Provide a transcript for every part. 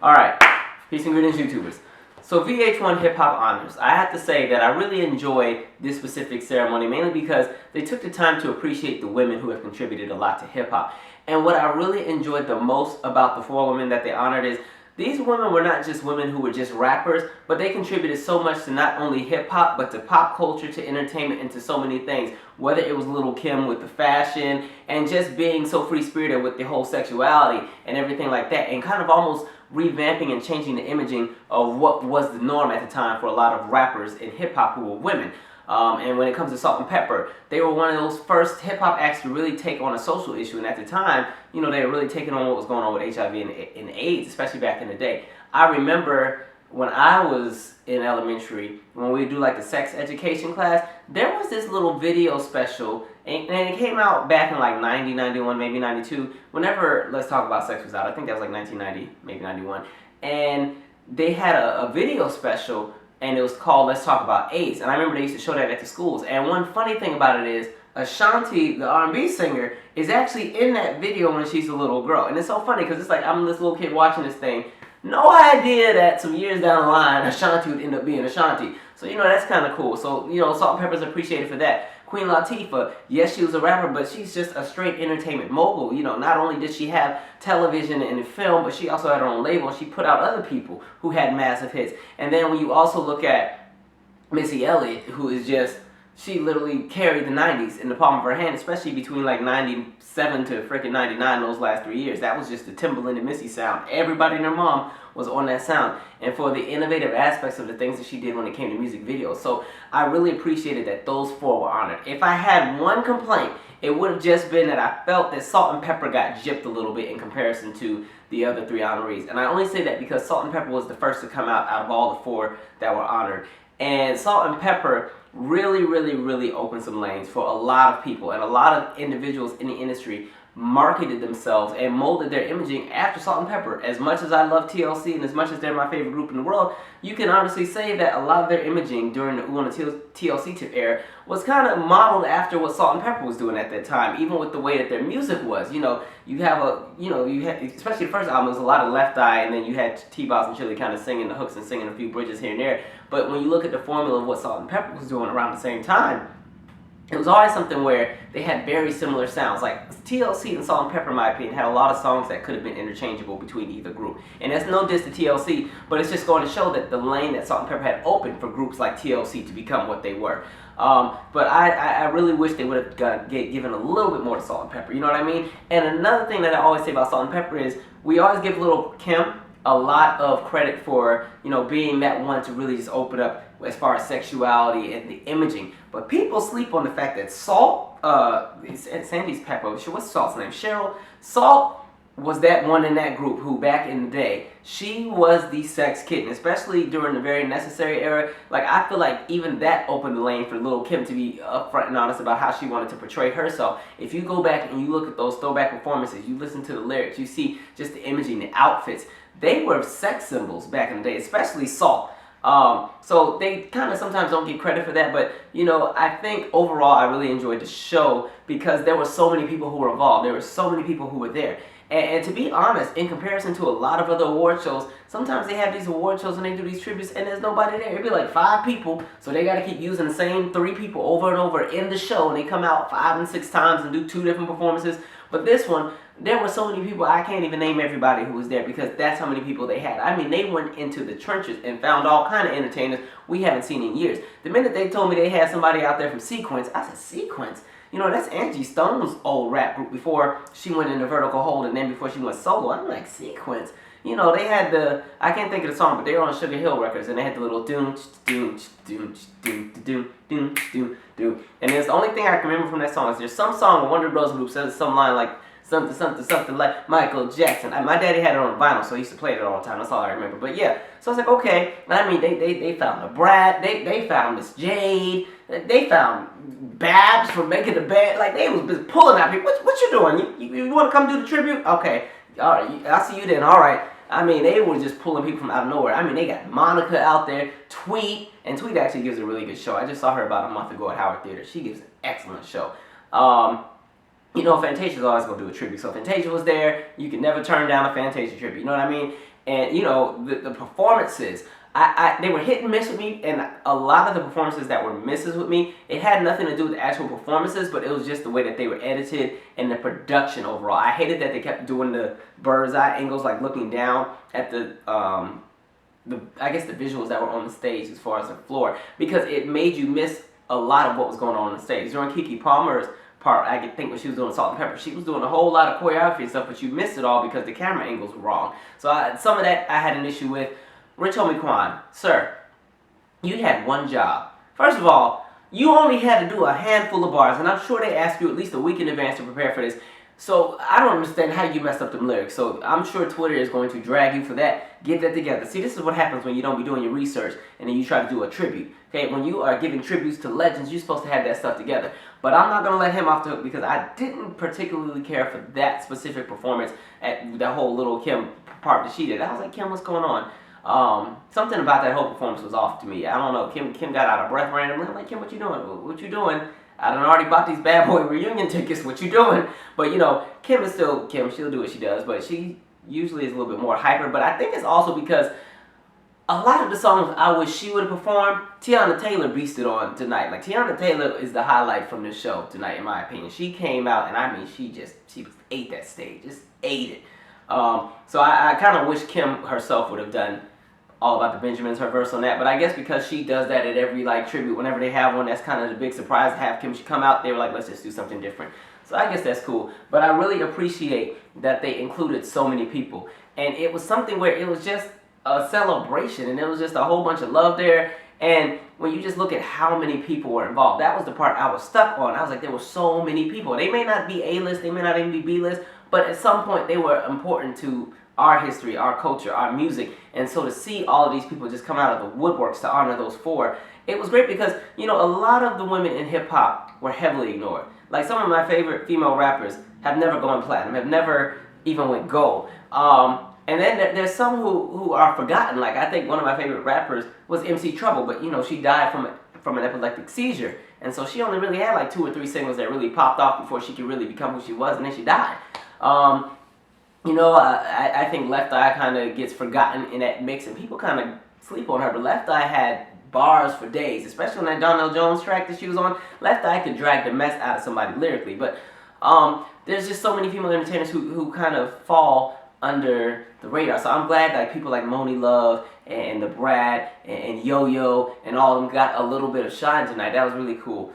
Alright, peace and greetings, YouTubers. So VH1 Hip Hop Honors. I have to say that I really enjoy this specific ceremony, mainly because they took the time to appreciate the women who have contributed a lot to hip hop. And what I really enjoyed the most about the 4 women that they honored is these women were not just women who were just rappers, but they contributed so much to not only hip hop, but to pop culture, to entertainment, and to so many things. Whether it was Lil' Kim with the fashion, and just being so free-spirited with the whole sexuality and everything like that, and kind of almost revamping and changing the imaging of what was the norm at the time for a lot of rappers in hip hop who were women. And when it comes to Salt-N-Pepa, they were one of those first hip-hop acts to really take on a social issue. And at the time, you know, they were really taking on what was going on with HIV and AIDS, especially back in the day. I remember when I was in elementary, when we do like the sex education class, there was this little video special, and it came out back in like 90, 91, maybe 92, whenever Let's Talk About Sex was out. I think that was like 1990, maybe 91. And they had a video special, and it was called Let's Talk About AIDS. And I remember they used to show that at the schools. And one funny thing about it is, Ashanti, the R&B singer, is actually in that video when she's a little girl. And it's so funny because it's like I'm this little kid watching this thing. No idea that some years down the line, Ashanti would end up being Ashanti. So, you know, that's kind of cool. So, you know, Salt-N-Pepa's appreciated for that. Queen Latifah, yes, she was a rapper, but she's just a straight entertainment mogul. You know, not only did she have television and film, but she also had her own label. She put out other people who had massive hits. And then when you also look at Missy Elliot, who is just, she literally carried the 90s in the palm of her hand, especially between like 97 to freaking 99, those last 3 years. That was just the Timbaland and Missy sound. Everybody and their mom was on that sound. And for the innovative aspects of the things that she did when it came to music videos. So I really appreciated that those 4 were honored. If I had one complaint, it would have just been that I felt that Salt-N-Pepa got gypped a little bit in comparison to the other 3 honorees. And I only say that because Salt-N-Pepa was the first to come out of all the 4 that were honored. And Salt-N-Pepa really opened some lanes for a lot of people, and a lot of individuals in the industry marketed themselves and molded their imaging after Salt-N-Pepa. As much as I love TLC and as much as they're my favorite group in the world, you can honestly say that a lot of their imaging during the TLC tip era was kind of modeled after what Salt-N-Pepa was doing at that time, even with the way that their music was. You know, you had, especially the first album, was a lot of Left Eye, and then you had T-Boz and Chili kind of singing the hooks and singing a few bridges here and there. But when you look at the formula of what Salt-N-Pepa was doing around the same time, it was always something where they had very similar sounds. Like TLC and Salt-N-Pepa, in my opinion, had a lot of songs that could have been interchangeable between either group. And that's no diss to TLC, but it's just going to show that the lane that Salt-N-Pepa had opened for groups like TLC to become what they were. But I really wish they would have given a little bit more to Salt-N-Pepa, you know what I mean? And another thing that I always say about Salt-N-Pepa is we always give Lil' Kim a lot of credit for, you know, being that one to really just open up as far as sexuality and the imaging. But people sleep on the fact that Sandy's Pepper, what's Salt's name? Cheryl. Salt was that one in that group who, back in the day, she was the sex kitten, especially during the Very Necessary era. Like, I feel like even that opened the lane for Lil' Kim to be upfront and honest about how she wanted to portray herself. If you go back and you look at those throwback performances, you listen to the lyrics, you see just the imaging, the outfits. They were sex symbols back in the day, especially Salt. So they kind of sometimes don't get credit for that, but you know, I think overall I really enjoyed the show because there were so many people who were involved. There were so many people who were there. And to be honest, in comparison to a lot of other award shows, sometimes they have these award shows and they do these tributes and there's nobody there. It'd be like 5 people, so they gotta keep using the same 3 people over and over in the show, and they come out 5 and 6 times and do 2 different performances. But this one, there were so many people, I can't even name everybody who was there because that's how many people they had. I mean, they went into the trenches and found all kind of entertainers we haven't seen in years. The minute they told me they had somebody out there from Sequence, I said, Sequence? You know, that's Angie Stone's old rap group before she went into Vertical Hold and then before she went solo. I'm like, Sequence? You know, they had the, I can't think of the song, but they were on Sugar Hill Records, and they had the little doom, doom, doom, doom, doom, doom, doom, doom. And it's the only thing I can remember from that song is there's some song a Wonder Bros group says some line like, something like Michael Jackson. My daddy had it on vinyl, so he used to play it all the time. That's all I remember. But yeah, so I was like, okay. I mean, they found the Brat. They found Miss Jade. They found Babs for making the band. Like, they was just pulling out people. What you doing? You want to come do the tribute? Okay. All right. I'll see you then. All right. I mean, they were just pulling people from out of nowhere. I mean, they got Monica out there, Tweet, and Tweet actually gives a really good show. I just saw her about a month ago at Howard Theater. She gives an excellent show. you know, Fantasia's always going to do a tribute. So Fantasia was there. You can never turn down a Fantasia tribute. You know what I mean? And, you know, the performances, they were hit and miss with me. And a lot of the performances that were misses with me, it had nothing to do with the actual performances, but it was just the way that they were edited and the production overall. I hated that they kept doing the bird's eye angles, like looking down at I guess the visuals that were on the stage as far as the floor, because it made you miss a lot of what was going on the stage. During Keke Palmer's part, I could think when she was doing Salt-N-Pepa, she was doing a whole lot of choreography and stuff, but you missed it all because the camera angles were wrong. So some of that I had an issue with. Rich Homie Quan, sir, you had one job. First of all, you only had to do a handful of bars, and I'm sure they asked you at least a week in advance to prepare for this. So I don't understand how you messed up them lyrics. So I'm sure Twitter is going to drag you for that. Get that together. See, this is what happens when you don't be doing your research and then you try to do a tribute. Okay, when you are giving tributes to legends, you're supposed to have that stuff together. But I'm not going to let him off the hook because I didn't particularly care for that specific performance at the whole Little Kim part that she did. I was like, Kim, what's going on? Something about that whole performance was off to me. I don't know. Kim got out of breath randomly. I'm like, Kim, what you doing? What you doing? I done already bought these Bad Boy reunion tickets. What you doing? But you know, Kim is still Kim. She'll do what she does. But she usually is a little bit more hyper. But I think it's also because a lot of the songs I wish she would have performed, Teyana Taylor beasted on tonight. Like, Teyana Taylor is the highlight from this show tonight, in my opinion. She came out, and I mean, she ate that stage. Just ate it. So I kind of wish Kim herself would have done All About the Benjamins, her verse on that. But I guess because she does that at every like tribute, whenever they have one, that's kind of the big surprise to have Kim come out. They were like, let's just do something different. So I guess that's cool. But I really appreciate that they included so many people. And it was something where it was just a celebration, and it was just a whole bunch of love there. And when you just look at how many people were involved, that was the part I was stuck on. I was like, there were so many people. They may not be A-list, they may not even be B-list, but at some point they were important to our history, our culture, our music. And so to see all of these people just come out of the woodworks to honor those four, it was great because, you know, a lot of the women in hip-hop were heavily ignored. Like, some of my favorite female rappers have never gone platinum, have never even went gold. And then there's some who are forgotten. Like, I think one of my favorite rappers was MC Trouble, but, you know, she died from an epileptic seizure. And so she only really had like 2 or 3 singles that really popped off before she could really become who she was, and then she died. You know, I think Left Eye kind of gets forgotten in that mix, and people kind of sleep on her. But Left Eye had bars for days, especially on that Donnell Jones track that she was on. Left Eye could drag the mess out of somebody lyrically. But there's just so many female entertainers who kind of fall under the radar. So I'm glad that people like Moni Love and the Brad and Yo-Yo and all of them got a little bit of shine tonight. That was really cool.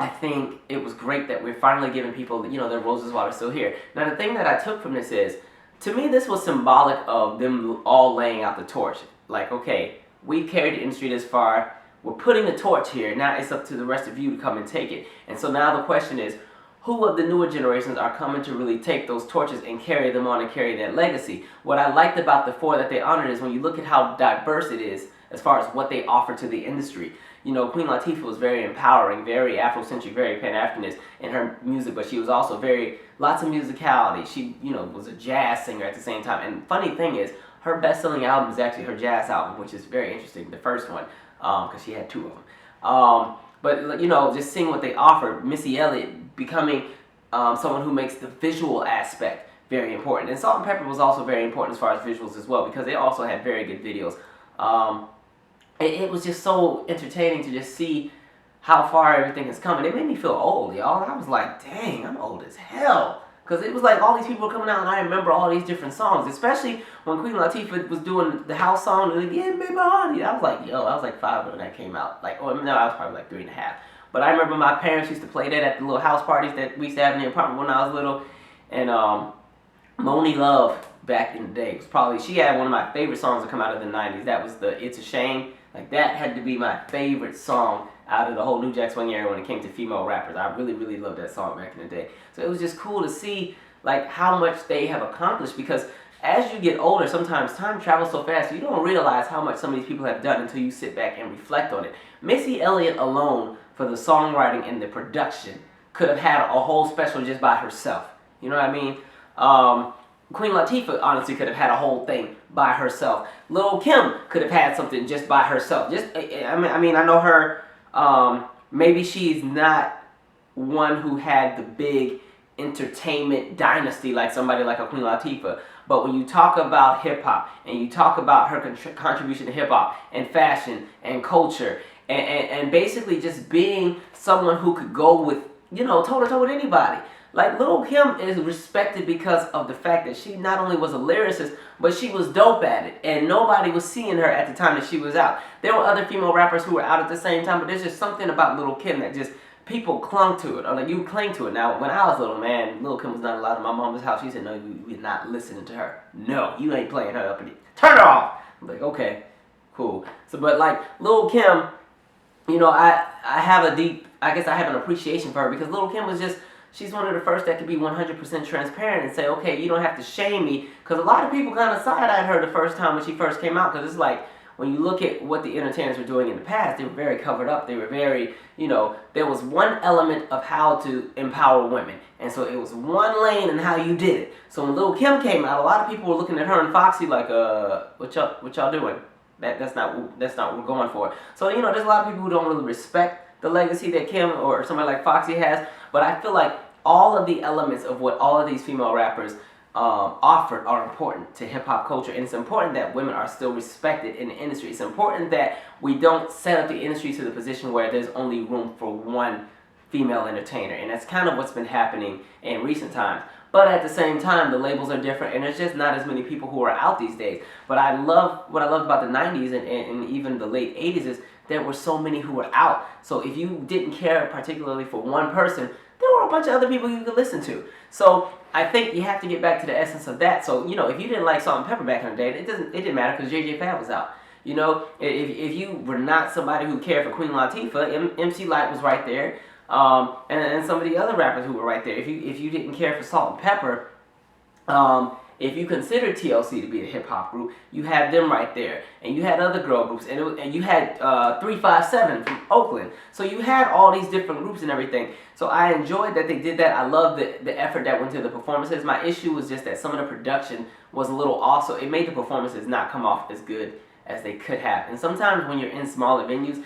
I think it was great that we're finally giving people, you know, their roses while they're still here. Now, the thing that I took from this is, to me, this was symbolic of them all laying out the torch. Like, okay, we've carried the industry this far. We're putting the torch here. Now it's up to the rest of you to come and take it. And so now the question is, who of the newer generations are coming to really take those torches and carry them on and carry that legacy? What I liked about the four that they honored is when you look at how diverse it is as far as what they offer to the industry. You know, Queen Latifah was very empowering, very Afrocentric, very Pan-Africanist in her music, but she was also lots of musicality. She, you know, was a jazz singer at the same time. And funny thing is, her best-selling album is actually her jazz album, which is very interesting, the first one, because she had 2 of them. But, you know, just seeing what they offered, Missy Elliot becoming someone who makes the visual aspect very important. And Salt-N-Pepa was also very important as far as visuals as well, because they also had very good videos. It was just so entertaining to just see how far everything has come. And it made me feel old, y'all. I was like, dang, I'm old as hell. Because it was like all these people were coming out and I remember all these different songs. Especially when Queen Latifah was doing the house song, like, yeah, baby, honey. I was like, yo, I was like 5 when that came out. Like, oh, no, I was probably like 3.5. But I remember my parents used to play that at the little house parties that we used to have in the apartment when I was little. And Moni Love, back in the day, was probably, she had one of my favorite songs to come out of the 90s. That was the It's a Shame. Like, that had to be my favorite song out of the whole New Jack Swing era when it came to female rappers. I really, really loved that song back in the day. So it was just cool to see, like, how much they have accomplished, because as you get older, sometimes time travels so fast, you don't realize how much some of these people have done until you sit back and reflect on it. Missy Elliot alone, for the songwriting and the production, could have had a whole special just by herself. You know what I mean? Queen Latifah honestly could have had a whole thing by herself. Lil' Kim could have had something just by herself. I know her, maybe she's not one who had the big entertainment dynasty like somebody like a Queen Latifah. But when you talk about hip hop and you talk about her contribution to hip hop and fashion and culture and basically just being someone who could go with, toe to toe with anybody. Like, Lil' Kim is respected because of the fact that she not only was a lyricist, but she was dope at it. And nobody was seeing her at the time that she was out. There were other female rappers who were out at the same time, but there's just something about Lil' Kim that just, people clung to it. Or like, you cling to it. Now, when I was little, man, Lil' Kim was not allowed in my mama's house. She said, no, you're not listening to her. No, you ain't playing her up. Turn her off. I'm like, okay, cool. So, but like, Lil' Kim, I have I have an appreciation for her because Lil' Kim was just, she's one of the first that could be 100% transparent and say, okay, you don't have to shame me. Because a lot of people kind of side-eyed her the first time when she first came out. Because it's like, when you look at what the entertainers were doing in the past, they were very covered up. They were very, there was one element of how to empower women. And so it was one lane and how you did it. So when Lil' Kim came out, a lot of people were looking at her and Foxy like, what y'all doing? That's not what we're going for. So, there's a lot of people who don't really respect the legacy that Kim or somebody like Foxy has. But I feel like all of the elements of what all of these female rappers offered are important to hip-hop culture. And it's important that women are still respected in the industry. It's important that we don't set up the industry to the position where there's only room for one female entertainer. And that's kind of what's been happening in recent times. But at the same time, the labels are different, and there's just not as many people who are out these days. But what I loved about the 90s and even the late 80s is there were so many who were out. So if you didn't care particularly for one person, there were a bunch of other people you could listen to. So I think you have to get back to the essence of that. So, if you didn't like Salt-N-Pepa back in the day, it didn't matter because JJ Fad was out. If you were not somebody who cared for Queen Latifah, MC Lyte was right there. And some of the other rappers who were right there. If you didn't care for Salt-N-Pepa, if you consider TLC to be a hip-hop group, you had them right there. And you had other girl groups. And you had 357 from Oakland. So you had all these different groups and everything. So I enjoyed that they did that. I love the effort that went into the performances. My issue was just that some of the production was a little off. So it made the performances not come off as good as they could have. And sometimes when you're in smaller venues,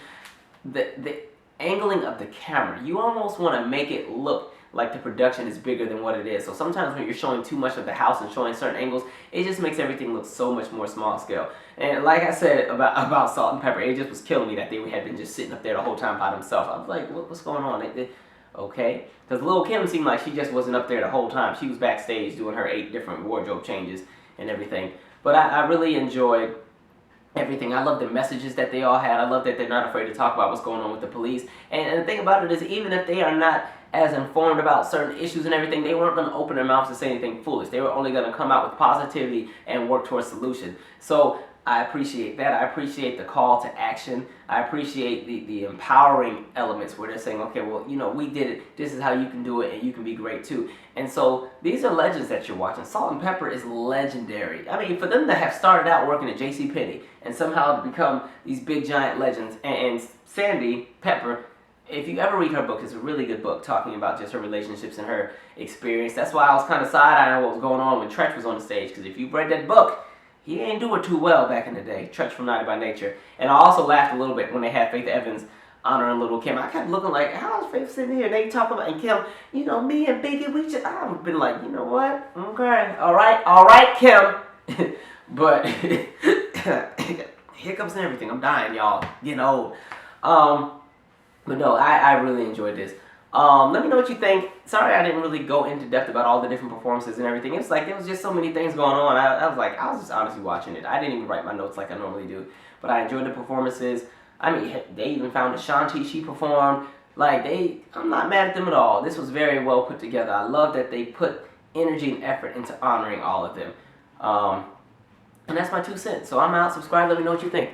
the angling of the camera, you almost want to make it look like the production is bigger than what it is. So sometimes when you're showing too much of the house and showing certain angles, it just makes everything look so much more small scale. And like I said about Salt-N-Pepa, it just was killing me that they had been just sitting up there the whole time by themselves. I was like, what's going on? Okay. Because Lil' Kim seemed like she just wasn't up there the whole time. She was backstage doing her 8 different wardrobe changes and everything. But I really enjoyed everything. I love the messages that they all had. I love that they're not afraid to talk about what's going on with the police. And the thing about it is, even if they are not as informed about certain issues and everything, they weren't going to open their mouths to say anything foolish. They were only going to come out with positivity and work towards solutions. So I appreciate that. I appreciate the call to action. I appreciate the empowering elements where they're saying, okay, well, we did it. This is how you can do it, and you can be great too. And so these are legends that you're watching. Salt-N-Pepa is legendary. I mean, for them to have started out working at JCPenney and somehow to become these big giant legends, and Sandy Pepper, if you ever read her book, it's a really good book talking about just her relationships and her experience. That's why I was kind of side-eyeing what was going on when Tretch was on the stage, because if you read that book, he ain't doing too well back in the day, Tretch from Naughty by Nature. And I also laughed a little bit when they had Faith Evans honoring Lil' Kim. I kept looking like, how is Faith sitting here? And they talking about, and Kim, me and Biggie, we just, I've been like, you know what? Okay, all right, Kim. But hiccups and everything. I'm dying, y'all. Getting old. But no, I really enjoyed this. Let me know what you think. Sorry I didn't really go into depth about all the different performances and everything. It was like there was just so many things going on. I was just honestly watching it. I didn't even write my notes like I normally do. But I enjoyed the performances. I mean, they even found Ashanti. She performed. I'm not mad at them at all. This was very well put together. I love that they put energy and effort into honoring all of them. And that's my 2 cents. So I'm out. Subscribe. Let me know what you think.